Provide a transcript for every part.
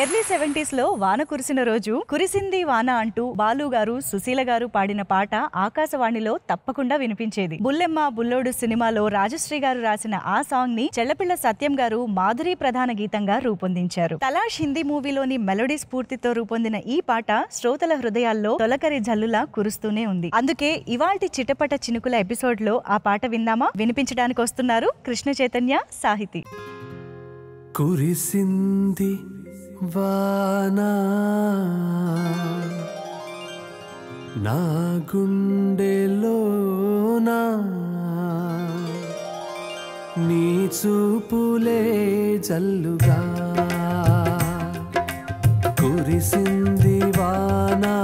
Early 70s లో వాన కురిసిన రోజు కురిసింది వాన అంటూ బాలు గారు సుశీల గారు పాడిన పాట ఆకాశవాణిలో తప్పకుండా వినిపించేది. బుల్లెమ్మ బుల్లోడు సినిమాలో రాజశ్రీ గారు రాసిన ఆ సాంగ్ ని చెల్లపిల్ల సత్యం గారు మాధురి ప్రధాన గీతంగా రూపొందించారు. తలాష్ హిందీ మూవీలోని మెలోడీ స్ఫూర్తితో రూపొందిన ఈ పాట శ్రోతల హృదయాల్లో తొలకరి జల్లులా కురుస్తూనే ఉంది. అందుకే ఇవాల్టి చిటపట చినుకుల ఎపిసోడ్ లో ఆ పాట విందామా? వినిపించడానికి వస్తున్నారు కృష్ణ చైతన్య సాహితి. కురిసింది వానా నా గుండెలోనా నీ చూపులే జల్లుగా కురిసింది వానా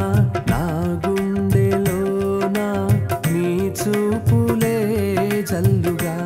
నా గుండెలోనా నీ చూపులే జల్లుగా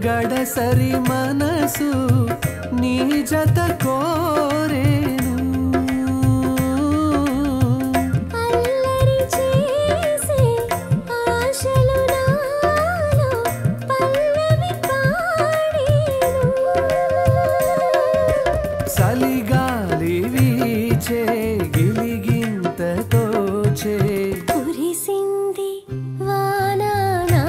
గడసరి మనసు నీ జత కోరేను అల్లరి చేసే ఆశలు నాలో పల్లవి పాడేను సలిగాలి వీచే గిలిగింత తోచే కురిసింది వానా నా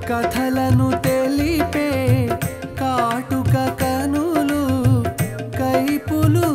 కథలను తెలిపే కాటుక కనులు కైపులు